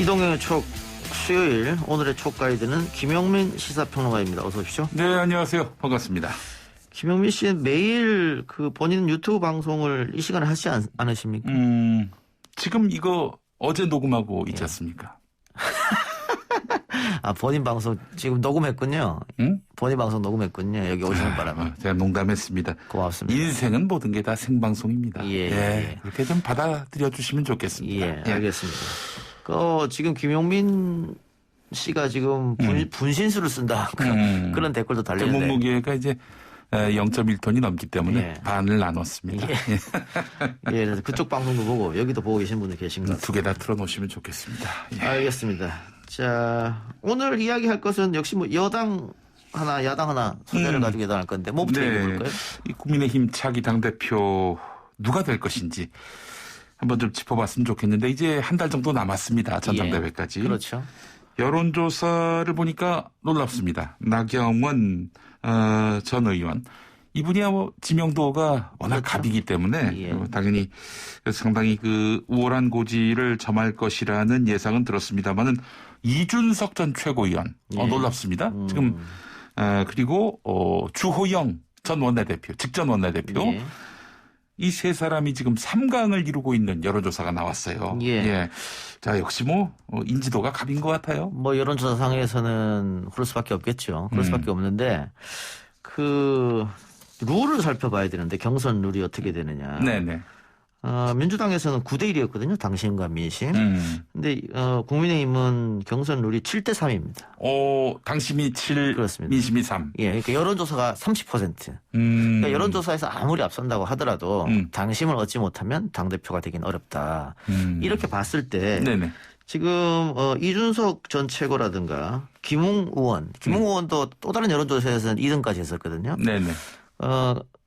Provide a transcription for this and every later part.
이동형의 촉 수요일 오늘의 촉 가이드는 김영민 시사평론가입니다. 어서 오십시오. 네, 안녕하세요. 반갑습니다. 김영민 씨는 매일 본인 유튜브 방송을 이 시간에 하시지 않으십니까? 지금 이거 어제 녹음하고 있지 않습니까? 아, 본인 방송 지금 녹음했군요. 응? 본인 방송 녹음했군요. 여기 오시는 바람에. 제가 농담했습니다. 고맙습니다. 인생은 모든 게 다 생방송입니다. 예. 그렇게 좀 받아들여 주시면 좋겠습니다. 예, 알겠습니다. 지금 김용민 씨가 지금 분신술을 쓴다. 그런 댓글도 달렸는데. 몸무게가 이제 0.1톤이 넘기 때문에 예. 반을 나눴습니다. 예. 예, 그래서 그쪽 방송도 보고 여기도 보고 계신 분들 계신 것 같습니다. 두 개 다 틀어놓으시면 좋겠습니다. 예. 알겠습니다. 자, 오늘 이야기할 것은 역시 여당 하나, 야당 하나 소재를 가지고 예단할 건데 뭐부터 얘기해 볼까요? 이 국민의힘 차기 당대표 누가 될 것인지 한번 좀 짚어봤으면 좋겠는데 이제 한 달 정도 남았습니다. 전당대회까지. 예, 그렇죠. 여론조사를 보니까 놀랍습니다. 나경원 전 의원. 이분이 지명도가 워낙 그렇죠. 갑이기 때문에 예. 당연히 상당히 우월한 고지를 점할 것이라는 예상은 들었습니다만은 이준석 전 최고위원. 예. 놀랍습니다. 지금 그리고 주호영 전 원내대표, 직전 원내대표. 예. 이 세 사람이 지금 3강을 이루고 있는 여론조사가 나왔어요. 예. 자, 역시 인지도가 갑인 것 같아요. 여론조사상에서는 그럴 수밖에 없겠죠. 그럴 수밖에 없는데, 룰을 살펴봐야 되는데, 경선 룰이 어떻게 되느냐. 네네. 민주당에서는 9대1이었거든요. 당심과 민심. 근데, 국민의힘은 경선 룰이 7대3입니다. 당심이 7, 그렇습니다. 민심이 3. 예, 그러니까 여론조사가 30%. 그러니까 여론조사에서 아무리 앞선다고 하더라도 당심을 얻지 못하면 당대표가 되긴 어렵다. 이렇게 봤을 때 네네. 지금 이준석 전 최고라든가 김웅 의원도 또 다른 여론조사에서는 2등까지 했었거든요. 네네.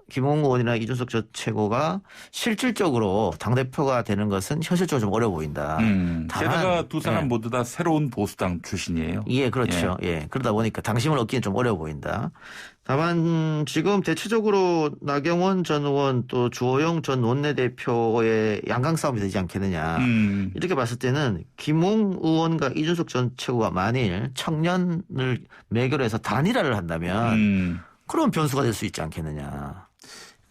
김웅 의원이나 이준석 전 최고가 실질적으로 당대표가 되는 것은 현실적으로 좀 어려워 보인다. 게다가 두 사람 예. 모두 다 새로운 보수당 출신이에요. 예, 그렇죠. 예. 그러다 보니까 당심을 얻기는 좀 어려워 보인다. 다만 지금 대체적으로 나경원 전 의원 또 주호영 전 원내대표의 양강 싸움이 되지 않겠느냐. 이렇게 봤을 때는 김웅 의원과 이준석 전 최고가 만일 청년을 매개로 해서 단일화를 한다면 그런 변수가 될 수 있지 않겠느냐.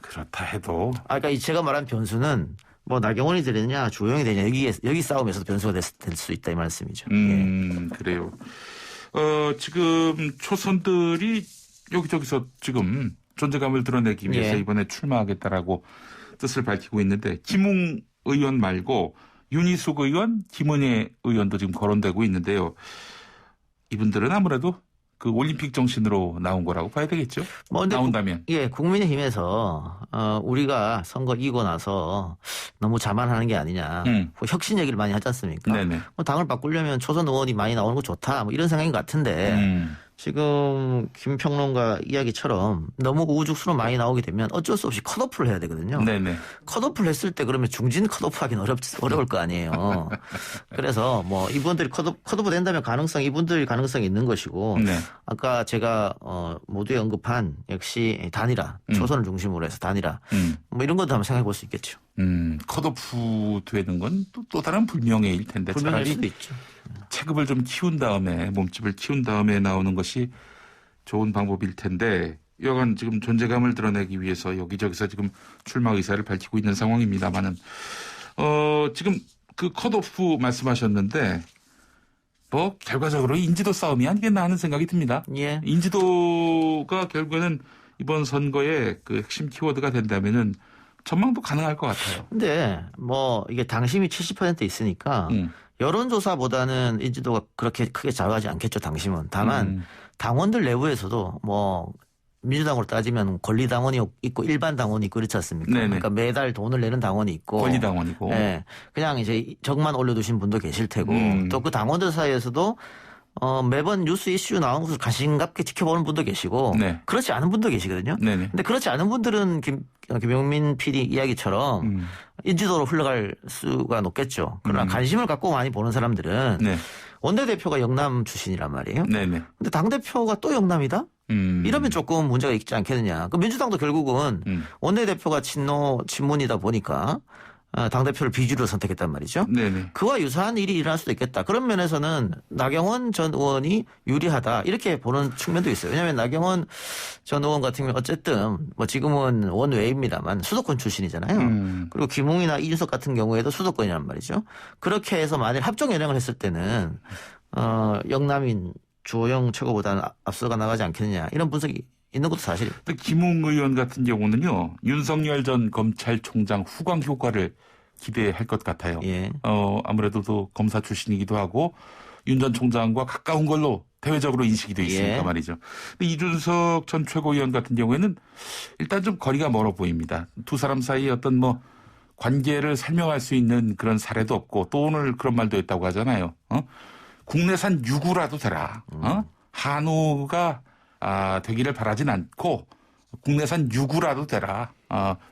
그렇다 해도. 그러니까 제가 말한 변수는 나경원이 되느냐 주호영이 되느냐 여기 싸움에서도 변수가 될 수 있다 이 말씀이죠. 예. 그래요. 지금 초선들이 여기저기서 지금 존재감을 드러내기 위해서 예. 이번에 출마하겠다라고 뜻을 밝히고 있는데 김웅 의원 말고 윤희숙 의원, 김은혜 의원도 지금 거론되고 있는데요. 이분들은 아무래도 올림픽 정신으로 나온 거라고 봐야 되겠죠. 나온다면. 예, 국민의힘에서 우리가 선거 이기고 나서 너무 자만하는 게 아니냐. 혁신 얘기를 많이 하지 않습니까? 네네. 당을 바꾸려면 초선 의원이 많이 나오는 거 좋다. 이런 생각인 것 같은데 지금 김 평론가 이야기처럼 너무 우후죽순으로 많이 나오게 되면 어쩔 수 없이 컷오프를 해야 되거든요. 네네. 컷오프를 했을 때 그러면 중진 컷오프 하기는 어려울 거 아니에요. 그래서 이분들이 컷오프 된다면 이분들이 가능성이 있는 것이고 네. 아까 제가 모두에 언급한 역시 단일화, 초선을 중심으로 해서 단일화 이런 것도 한번 생각해 볼 수 있겠죠. 컷오프 되는 건 또 다른 불명예일 텐데 불명예일 차라리 수도 있죠. 체급을 좀 키운 다음에 몸집을 키운 다음에 나오는 것이 좋은 방법일 텐데 여간 지금 존재감을 드러내기 위해서 여기저기서 지금 출마 의사를 밝히고 있는 상황입니다만은 지금 컷오프 말씀하셨는데 결과적으로 인지도 싸움이 아니겠나 하는 생각이 듭니다. 예. 인지도가 결국에는 이번 선거의 핵심 키워드가 된다면은 전망도 가능할 것 같아요. 근데 이게 당심이 70% 있으니까 여론조사보다는 인지도가 그렇게 크게 작아지지 않겠죠. 당심은. 다만 당원들 내부에서도 민주당으로 따지면 권리당원이 있고 일반 당원이 있고 그렇지 않습니까? 네네. 그러니까 매달 돈을 내는 당원이 있고 권리당원이고 네, 그냥 이제 적만 올려두신 분도 계실 테고 또 그 당원들 사이에서도 매번 뉴스 이슈 나온 것을 가심갑게 지켜보는 분도 계시고 네. 그렇지 않은 분도 계시거든요. 네네. 근데 그렇지 않은 분들은 김용민 PD 이야기처럼 인지도로 흘러갈 수가 높겠죠. 그러나 관심을 갖고 많이 보는 사람들은 네. 원내대표가 영남 출신이란 말이에요. 네네. 근데 당대표가 또 영남이다? 이러면 조금 문제가 있지 않겠느냐. 민주당도 결국은 원내대표가 친문이다 보니까 당대표를 비주류로 선택했단 말이죠. 네네. 그와 유사한 일이 일어날 수도 있겠다. 그런 면에서는 나경원 전 의원이 유리하다. 이렇게 보는 측면도 있어요. 왜냐하면 나경원 전 의원 같은 경우는 어쨌든 뭐 지금은 원외입니다만 수도권 출신이잖아요. 그리고 김웅이나 이준석 같은 경우에도 수도권이란 말이죠. 그렇게 해서 만일 합종 연행을 했을 때는 영남인 주호영 최고보다는 앞서가 나가지 않겠느냐 이런 분석이 있는 것도 사실입니다. 김웅 의원 같은 경우는요. 윤석열 전 검찰총장 후광 효과를 기대할 것 같아요. 예. 아무래도 또 검사 출신이기도 하고 윤 전 총장과 가까운 걸로 대외적으로 인식이 돼 있으니까 예. 말이죠. 근데 이준석 전 최고위원 같은 경우에는 일단 좀 거리가 멀어 보입니다. 두 사람 사이에 어떤 뭐 관계를 설명할 수 있는 그런 사례도 없고 또 오늘 그런 말도 했다고 하잖아요. 국내산 유구라도 되라. 한우가 되기를 바라진 않고 국내산 유구라도 되라.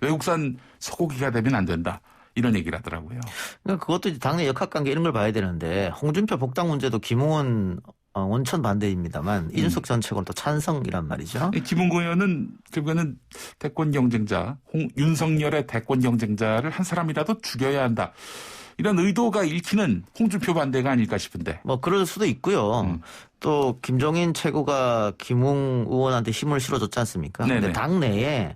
외국산 소고기가 되면 안 된다. 이런 얘기를 하더라고요. 그러니까 그것도 이제 당내 역학관계 이런 걸 봐야 되는데 홍준표 복당 문제도 김웅은 원천 반대입니다만 이준석 전 최고는 또 찬성이란 말이죠. 김웅 의원은 결국에는 대권 경쟁자 윤석열의 대권 경쟁자를 한 사람이라도 죽여야 한다. 이런 의도가 읽히는 홍준표 반대가 아닐까 싶은데. 뭐 그럴 수도 있고요. 또 김종인 최고가 김웅 의원한테 힘을 실어줬지 않습니까? 네네. 근데 당내에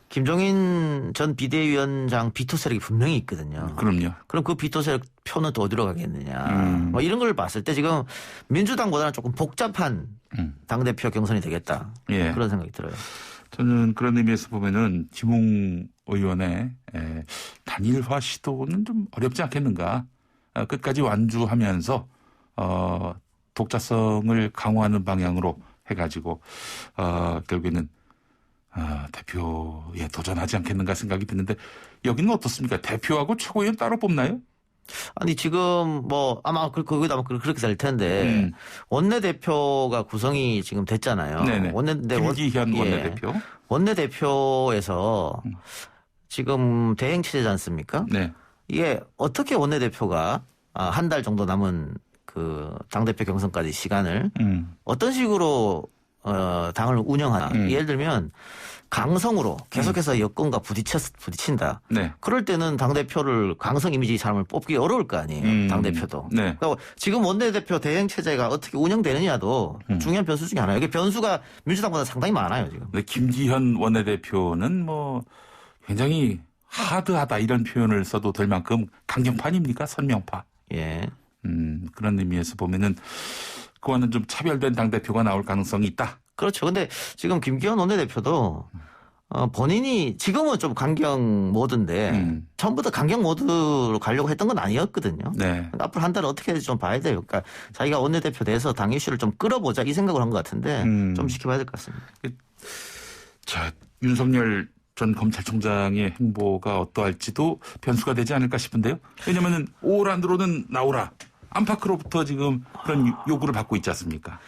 김종인 전 비대위원장 비토 세력이 분명히 있거든요. 그럼요. 그럼 그 비토 세력 표는 또 어디로 가겠느냐. 뭐 이런 걸 봤을 때 지금 민주당보다는 조금 복잡한 당대표 경선이 되겠다. 예. 그런 생각이 들어요. 저는 그런 의미에서 보면은 김웅 의원의 단일화 시도는 좀 어렵지 않겠는가. 끝까지 완주하면서 독자성을 강화하는 방향으로 해가지고 결국에는 대표에 도전하지 않겠는가 생각이 드는데 여기는 어떻습니까? 대표하고 최고위원 따로 뽑나요? 아니 지금 뭐 아마 거기도 아마 그렇게 될 텐데 원내대표가 구성이 지금 됐잖아요. 네네. 김기현 예. 원내대표. 원내대표에서 지금 대행 체제지 않습니까? 네. 이게 어떻게 원내대표가 한 달 정도 남은 그 당대표 경선까지 시간을 어떤 식으로 당을 운영하나. 예를 들면 강성으로 계속해서 여권과 부딪힌다. 네. 그럴 때는 당대표를 강성 이미지 사람을 뽑기 어려울 거 아니에요. 당대표도. 네. 그러니까 지금 원내대표 대행 체제가 어떻게 운영되느냐도 중요한 변수 중에 하나예요. 이게 변수가 민주당보다 상당히 많아요, 지금. 네, 김기현 원내대표는 뭐 굉장히 하드하다 이런 표현을 써도 될 만큼 강경파입니까? 선명파. 예. 그런 의미에서 보면은 그와는 좀 차별된 당대표가 나올 가능성이 있다. 그렇죠. 근데 지금 김기현 원내대표도 본인이 지금은 좀 강경 모드인데 처음부터 강경 모드로 가려고 했던 건 아니었거든요. 네. 그러니까 앞으로 한 달은 어떻게 해야 좀 봐야 돼요. 그러니까 자기가 원내대표 돼서 당 이슈를 좀 끌어보자 이 생각을 한 것 같은데 좀 지켜봐야 될 것 같습니다. 자, 윤석열 전 검찰총장의 행보가 어떠할지도 변수가 되지 않을까 싶은데요. 왜냐면은 5월 안으로는 나오라. 안팎으로부터 지금 그런 요구를 받고 있지 않습니까?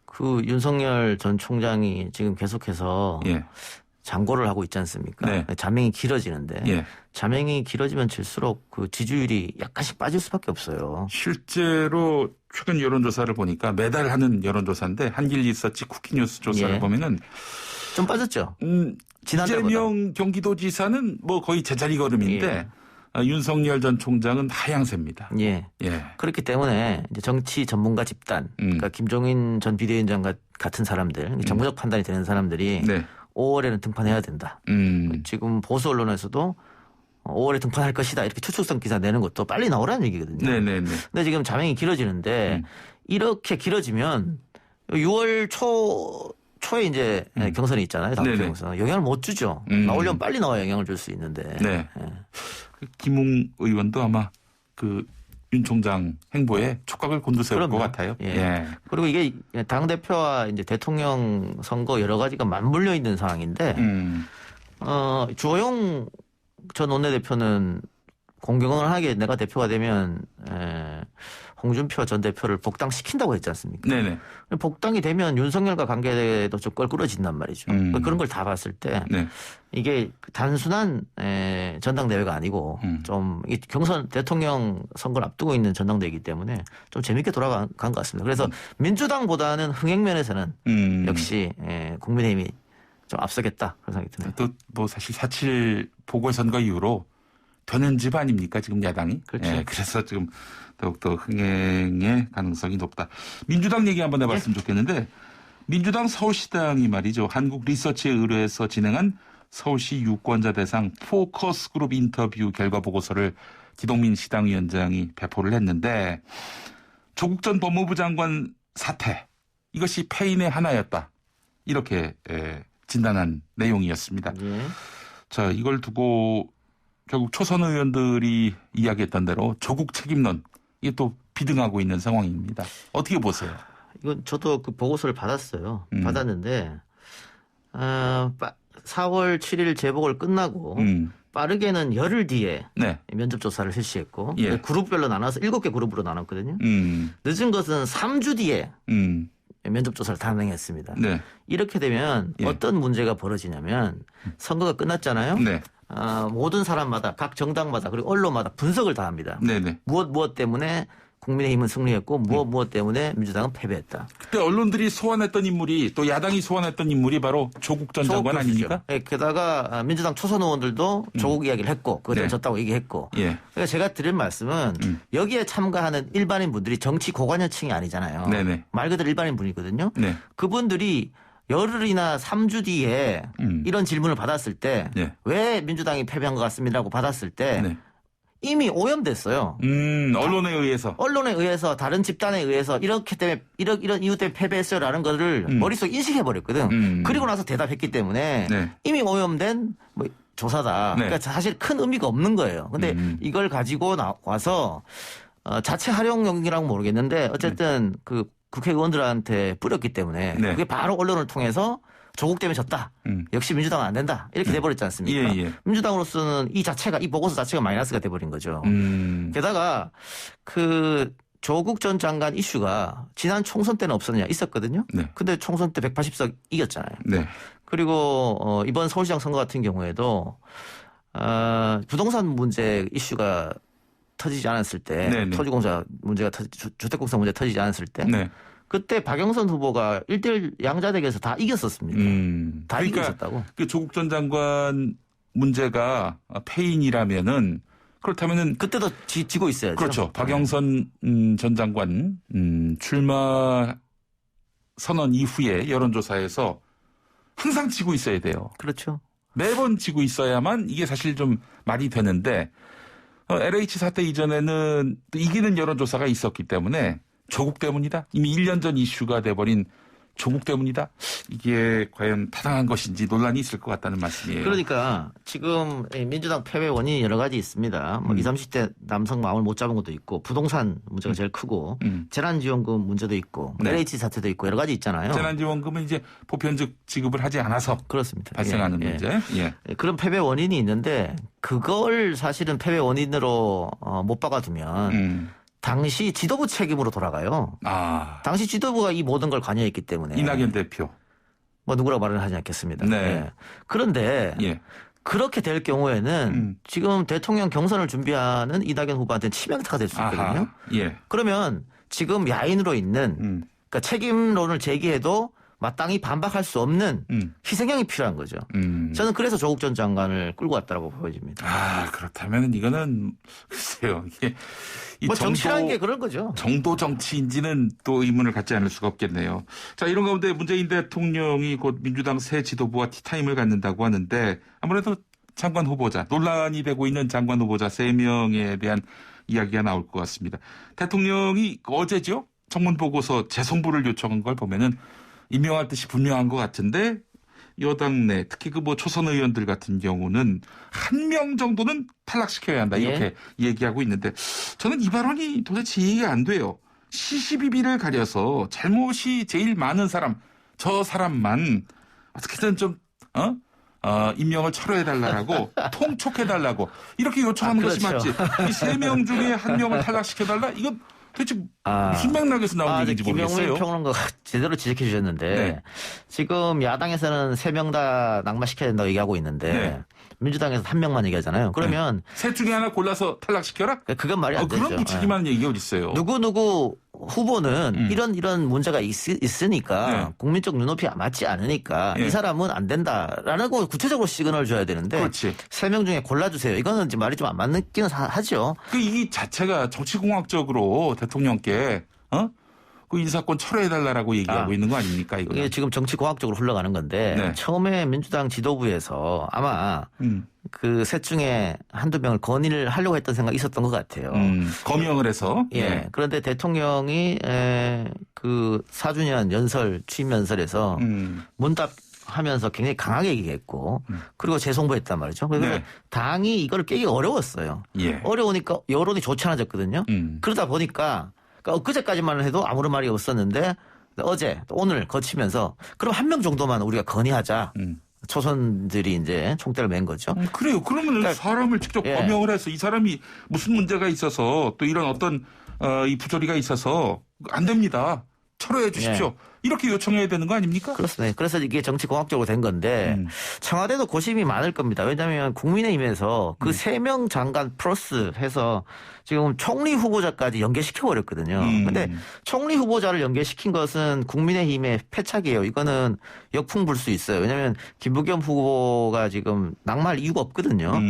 그 윤석열 전 총장이 지금 계속해서 예. 장고를 하고 있지 않습니까? 네. 자명이 길어지는데 예. 자명이 길어지면 질수록 그 지지율이 약간씩 빠질 수밖에 없어요. 실제로 최근 여론조사를 보니까 매달 하는 여론조사인데 한길 리서치 쿠키뉴스 조사를 예. 보면은 좀 빠졌죠. 지난달보다. 이재명 경기도지사는 뭐 거의 제자리 걸음인데 윤석열 전 총장은 하향세입니다. 예. 예. 그렇기 때문에 이제 정치 전문가 집단, 그러니까 김종인 전 비대위원장 같은 사람들, 정무적 판단이 되는 사람들이 네. 5월에는 등판해야 된다. 지금 보수 언론에서도 5월에 등판할 것이다 이렇게 추측성 기사 내는 것도 빨리 나오라는 얘기거든요. 네네네. 근데 지금 자명이 길어지는데 이렇게 길어지면 6월 초에 이제 경선이 있잖아요. 당대 경선. 영향을 못 주죠. 나오려면 빨리 나와야 영향을 줄 수 있는데. 네. 예. 김웅 의원도 아마 그 윤 총장 행보에 촉각을 곤두세울 것 같아요. 예. 예. 그리고 이게 당 대표와 이제 대통령 선거 여러 가지가 맞물려 있는 상황인데, 주호영 전 원내대표는 공경을 하게 내가 대표가 되면 홍준표 전 대표를 복당시킨다고 했지 않습니까? 네네. 복당이 되면 윤석열과 관계도 좀 껄끄러진단 말이죠. 그런 걸 다 봤을 때 네. 이게 단순한 전당대회가 아니고 좀 경선 대통령 선거를 앞두고 있는 전당대회이기 때문에 좀 재밌게 돌아간 것 같습니다. 그래서 민주당보다는 흥행면에서는 역시 국민의힘이 좀 앞서겠다 그런 생각이 듭니다. 또 뭐 사실 4.7 보궐선거 이후로 되는 집 아닙니까? 지금 야당이. 그렇죠. 예, 그래서 지금 더욱더 흥행의 가능성이 높다. 민주당 얘기 한번 해봤으면 좋겠는데 민주당 서울시당이 말이죠. 한국 리서치에 의뢰해서 진행한 서울시 유권자 대상 포커스 그룹 인터뷰 결과 보고서를 기동민 시당위원장이 배포를 했는데 조국 전 법무부 장관 사퇴 이것이 패인의 하나였다. 이렇게 진단한 내용이었습니다. 예. 자, 이걸 두고 결국 초선 의원들이 이야기했던 대로 조국 책임론 이게 또 비등하고 있는 상황입니다. 어떻게 보세요? 이건 저도 그 보고서를 받았어요. 받았는데 4월 7일 재보궐 끝나고 빠르게는 열흘 뒤에 네. 면접 조사를 실시했고 예. 그룹별로 나눠서 7개 그룹으로 나눴거든요. 늦은 것은 3주 뒤에 면접 조사를 단행했습니다. 네. 이렇게 되면 예. 어떤 문제가 벌어지냐면 선거가 끝났잖아요. 네. 모든 사람마다 각 정당마다 그리고 언론마다 분석을 다 합니다. 네네. 무엇 때문에 국민의힘은 승리했고 무엇 때문에 민주당은 패배했다. 그때 언론들이 소환했던 인물이 또 야당이 소환했던 인물이 바로 조국 전 장관 아닙니까? 네, 게다가 민주당 초선 의원들도 조국 이야기를 했고 그것 때문에 네. 졌다고 얘기했고 예. 그러니까 제가 드릴 말씀은 여기에 참가하는 일반인 분들이 정치 고관여층이 아니잖아요. 네네. 말 그대로 일반인 분이거든요. 네. 그분들이 열흘이나 3주 뒤에 이런 질문을 받았을 때 왜 네. 민주당이 패배한 것 같습니다라고 받았을 때 네. 이미 오염됐어요. 언론에 의해서. 언론에 의해서 다른 집단에 의해서 이렇게 때문에 이런 이유 때문에 패배했어요라는 거를 머릿속에 인식해버렸거든. 그리고 나서 대답했기 때문에 네. 이미 오염된 조사다. 네. 그러니까 사실 큰 의미가 없는 거예요. 근데 이걸 가지고 와서 자체 활용용이라고 모르겠는데 어쨌든 그 국회의원들한테 뿌렸기 때문에 네. 그게 바로 언론을 통해서 조국 때문에 졌다. 역시 민주당은 안 된다. 이렇게 돼버렸지 않습니까? 예. 민주당으로서는 이 보고서 자체가 마이너스가 돼버린 거죠. 게다가 그 조국 전 장관 이슈가 지난 총선 때는 없었느냐 있었거든요. 네. 근데 총선 때 180석 이겼잖아요. 네. 그리고 이번 서울시장 선거 같은 경우에도 부동산 문제 이슈가 터지지 않았을 때 네네. 토지공사 문제가 주택공사 문제 터지지 않았을 때 네. 그때 박영선 후보가 1대1 양자대결에서 다 이겼었습니다. 다 그러니까 이겼었다고. 그 조국 전 장관 문제가 패인이라면은 그렇다면은 그때도 지고 있어야죠. 그렇죠. 박영선 전 장관 출마 선언 이후에 여론조사에서 항상 지고 있어야 돼요. 그렇죠. 매번 지고 있어야만 이게 사실 좀 말이 되는데 LH 사태 이전에는 또 이기는 여론조사가 있었기 때문에 조국 때문이다. 이미 1년 전 이슈가 돼버린 조국 때문이다. 이게 과연 타당한 것인지 논란이 있을 것 같다는 말씀이에요. 그러니까 지금 민주당 패배 원인이 여러 가지 있습니다. 20, 30대 남성 마음을 못 잡은 것도 있고 부동산 문제가 제일 크고 재난지원금 문제도 있고 네. LH 사태도 있고 여러 가지 있잖아요. 재난지원금은 이제 보편적 지급을 하지 않아서 그렇습니다. 발생하는 문제. 예. 그런 패배 원인이 있는데 그걸 사실은 패배 원인으로 못 박아두면 당시 지도부 책임으로 돌아가요. 당시 지도부가 이 모든 걸 관여했기 때문에. 이낙연 대표. 뭐 누구라고 말을 하지 않겠습니다. 네. 예. 그런데 그렇게 될 경우에는 지금 대통령 경선을 준비하는 이낙연 후보한테는 치명타가 될 수 있거든요. 예. 그러면 지금 야인으로 있는 그러니까 책임론을 제기해도 마땅히 반박할 수 없는 희생양이 필요한 거죠. 저는 그래서 조국 전 장관을 끌고 왔다고 보여집니다. 그렇다면 이거는 글쎄요. 이게 뭐 정치라는 게 그런 거죠. 정도 정치인지는 또 의문을 갖지 않을 수가 없겠네요. 자, 이런 가운데 문재인 대통령이 곧 민주당 새 지도부와 티타임을 갖는다고 하는데 아무래도 장관 후보자, 논란이 되고 있는 장관 후보자 3명에 대한 이야기가 나올 것 같습니다. 대통령이 어제죠? 청문 보고서 재송부를 요청한 걸 보면은 임명할 뜻이 분명한 것 같은데 여당 내 특히 그 뭐 초선 의원들 같은 경우는 1명 정도는 탈락시켜야 한다 이렇게 얘기하고 있는데 저는 이 발언이 도대체 이해가 안 돼요. 시시비비를 가려서 잘못이 제일 많은 사람 저 사람만 어떻게든 좀 임명을 철회해달라고 통촉해달라고 이렇게 요청하는 것이 맞지. 이 3명 중에 1명을 탈락시켜달라 이건 도대체 무슨 맥락에서 나온 얘기인지 모르겠어요. 김영민 평론가가 제대로 지적해 주셨는데 지금 야당에서는 3명 다 낙마시켜야 된다고 얘기하고 있는데 민주당에서 1명만 얘기하잖아요. 그러면 셋 중에 하나 골라서 탈락시켜라? 그건 말이 안 되죠. 그런 부추기만 얘기가 어디 있어요. 누구 후보는 이런 문제가 있으니까 네. 국민적 눈높이가 맞지 않으니까 네. 이 사람은 안 된다라는 거 구체적으로 시그널을 줘야 되는데 그렇지. 3명 중에 골라주세요. 이거는 이제 말이 좀 안 맞기는 하죠. 이 자체가 정치공학적으로 대통령께 그 인사권 철회해달라고 얘기하고 있는 거 아닙니까? 이거 이게 지금 정치공학적으로 흘러가는 건데 네. 처음에 민주당 지도부에서 아마 그 셋 중에 한두 명을 건의를 하려고 했던 생각이 있었던 것 같아요. 거명을 해서. 예. 네. 그런데 대통령이 그 4주년 취임 연설에서 문답하면서 굉장히 강하게 얘기했고 그리고 재송부했단 말이죠. 그래서 네. 당이 이걸 깨기 어려웠어요. 예. 어려우니까 여론이 좋지 않아졌거든요. 그러다 보니까 그러니까 엊그제까지만 해도 아무런 말이 없었는데 어제 또 오늘 거치면서 그럼 한 명 정도만 우리가 건의하자. 초선들이 이제 총대를 맨 거죠. 그래요. 그러면 그러니까, 사람을 직접 거명을 해서 이 사람이 무슨 문제가 있어서 또 이런 어떤 이 부조리가 있어서 안 됩니다. 철회해 주십시오. 이렇게 요청해야 되는 거 아닙니까? 그렇습니다. 그래서 이게 정치공학적으로 된 건데 청와대도 고심이 많을 겁니다. 왜냐하면 국민의힘에서 그 3명 장관 플러스 해서 지금 총리 후보자까지 연계시켜버렸거든요. 그런데 총리 후보자를 연계시킨 것은 국민의힘의 패착이에요. 이거는 역풍 불 수 있어요. 왜냐하면 김부겸 후보가 지금 낙마할 이유가 없거든요.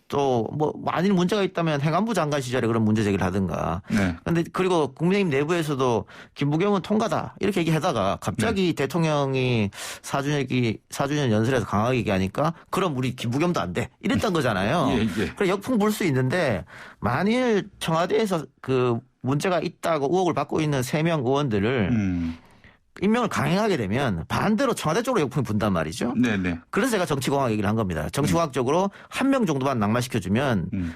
또 뭐 만일 문제가 있다면 행안부 장관 시절에 그런 문제 제기를 하든가. 그런데 그리고 국민의힘 내부에서도 김부겸은 통과다 이렇게 얘기하다가 갑자기 대통령이 4주년 연설에서 강하게 얘기하니까 그럼 우리 김부겸도 안 돼 이랬던 거잖아요. 그래 역풍 불 수 있는데 만일 청와대에서 그 문제가 있다고 의혹을 받고 있는 3명 의원들을 임명을 강행하게 되면 반대로 청와대 쪽으로 역풍이 분단 말이죠. 네네. 그래서 제가 정치공학 얘기를 한 겁니다. 정치공학적으로 한 명 정도만 낙마시켜주면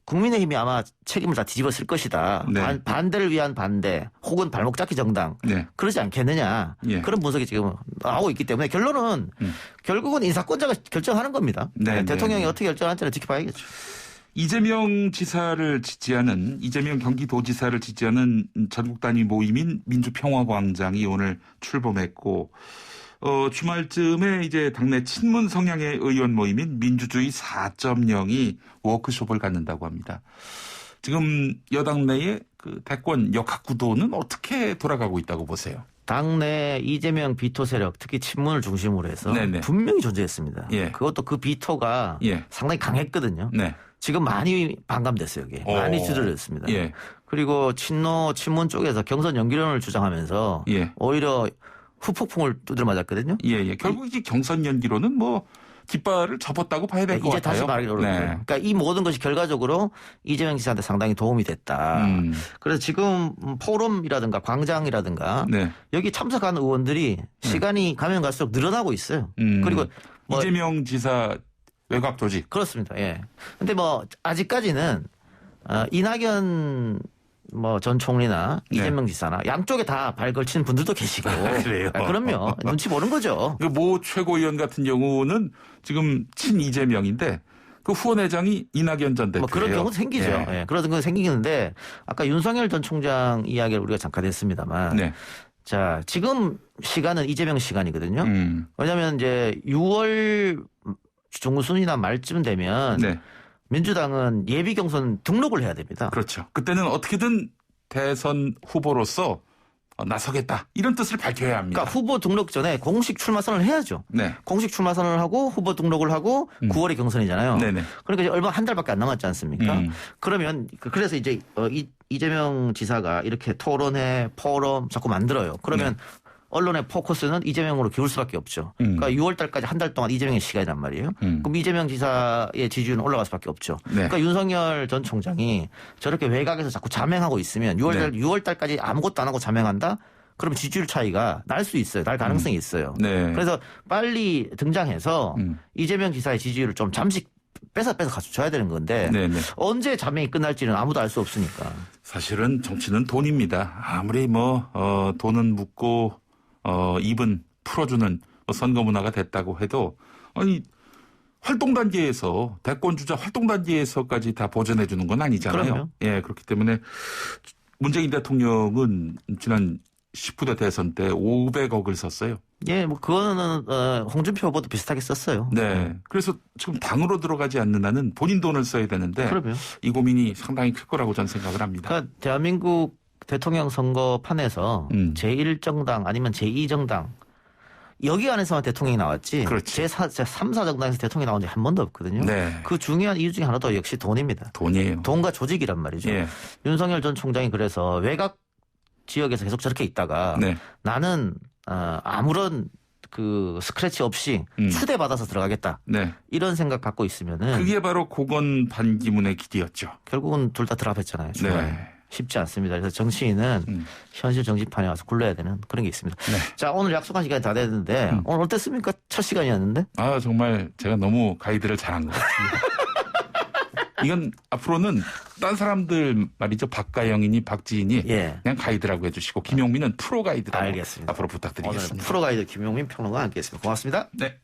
국민의힘이 아마 책임을 다 뒤집어 쓸 것이다. 네. 반대를 위한 반대 혹은 발목 잡기 정당. 네. 그러지 않겠느냐. 그런 분석이 지금 나오고 있기 때문에 결론은 결국은 인사권자가 결정하는 겁니다. 네. 대통령이 네. 어떻게 결정할지는 지켜봐야겠죠. 이재명 경기도지사를 지지하는 전국 단위 모임인 민주평화광장이 오늘 출범했고, 주말쯤에 이제 당내 친문 성향의 의원 모임인 민주주의 4.0이 워크숍을 갖는다고 합니다. 지금 여당 내의 그 대권 역학 구도는 어떻게 돌아가고 있다고 보세요? 당내 이재명 비토 세력, 특히 친문을 중심으로 해서 네네. 분명히 존재했습니다. 예. 그것도 그 비토가 상당히 강했거든요. 네. 지금 많이 반감됐어요. 이게 많이 줄어들었습니다. 예. 그리고 친문 쪽에서 경선 연기론을 주장하면서 오히려 후폭풍을 두드려 맞았거든요. 결국 이제 경선 연기로는 뭐 깃발을 접었다고 봐야 될 것 같아요. 이제 다시 말하기 어렵고요. 그러니까 이 모든 것이 결과적으로 이재명 지사한테 상당히 도움이 됐다. 그래서 지금 포럼이라든가 광장이라든가 여기 참석한 의원들이 시간이 가면 갈수록 늘어나고 있어요. 그리고 이재명 지사 외곽 조직. 그렇습니다. 예. 근데 뭐 아직까지는 이낙연 전 총리나 이재명 지사나 양쪽에 다 발 걸치는 분들도 계시고. 그래요. 그럼요. 눈치 보는 거죠. 모 최고위원 같은 경우는 지금 친 이재명인데 그 후원회장이 이낙연 전 대표예요. 그런 경우도 생기죠. 예. 그런 경우 생기는데 아까 윤석열 전 총장 이야기를 우리가 잠깐 했습니다만. 자, 지금 시간은 이재명 시간이거든요. 왜냐하면 이제 6월 중순이나 말쯤 되면 민주당은 예비 경선 등록을 해야 됩니다. 그렇죠. 그때는 어떻게든 대선 후보로서 나서겠다 이런 뜻을 밝혀야 합니다. 그러니까 후보 등록 전에 공식 출마 선언을 해야죠. 공식 출마 선언을 하고 후보 등록을 하고 9월에 경선이잖아요. 그러니까 이제 얼마 한 달밖에 안 남았지 않습니까? 그러면 그래서 이제 이재명 지사가 이렇게 토론회, 포럼 자꾸 만들어요. 그러면 언론의 포커스는 이재명으로 기울 수밖에 없죠. 그러니까 6월 달까지 한 달 동안 이재명의 시간이란 말이에요. 그럼 이재명 지사의 지지율은 올라갈 수밖에 없죠. 그러니까 윤석열 전 총장이 저렇게 외곽에서 자꾸 자맹하고 있으면 6월 달까지 아무것도 안 하고 자맹한다? 그럼 지지율 차이가 날 수 있어요. 날 가능성이 있어요. 그래서 빨리 등장해서 이재명 지사의 지지율을 좀 잠시 뺏어 가져줘야 되는 건데 언제 자맹이 끝날지는 아무도 알 수 없으니까. 사실은 정치는 돈입니다. 아무리 돈은 묻고 입은 풀어주는 선거 문화가 됐다고 해도 활동 단계에서 대권 주자 활동 단계에서까지 다 보전해 주는 건 아니잖아요. 그럼요. 그렇기 때문에 문재인 대통령은 지난 19대 대선 때 500억을 썼어요. 그거는 홍준표 후보도 비슷하게 썼어요. 그래서 지금 당으로 들어가지 않는 한은 본인 돈을 써야 되는데 이 고민이 상당히 클 거라고 저는 생각을 합니다. 그러니까 대한민국 대통령 선거판에서 제1정당 아니면 제2정당 여기 안에서만 대통령이 나왔지. 그렇지. 제3, 4정당에서 대통령이 나온 적이 한 번도 없거든요. 네. 그 중요한 이유 중에 하나도 역시 돈입니다. 돈이에요. 돈과 조직이란 말이죠. 예. 윤석열 전 총장이 그래서 외곽 지역에서 계속 저렇게 있다가 네. 나는 아무런 그 스크래치 없이 추대받아서 들어가겠다. 네. 이런 생각 갖고 있으면은 그게 바로 고건 반기문의 길이었죠. 결국은 둘 다 드랍했잖아요. 네. 쉽지 않습니다. 그래서 정치인은 현실 정치판에 와서 굴러야 되는 그런 게 있습니다. 네. 자, 오늘 약속한 시간이 다 됐는데 오늘 어땠습니까? 첫 시간이었는데. 아, 정말 제가 너무 가이드를 잘한 것 같습니다. 이건 앞으로는 딴 사람들 말이죠. 박가영이니 박지인이 예. 그냥 가이드라고 해주시고 김용민은 프로 가이드라고 알겠습니다. 앞으로 부탁드리겠습니다. 오늘 프로 가이드 김용민 평론가 함께했습니다. 고맙습니다. 네.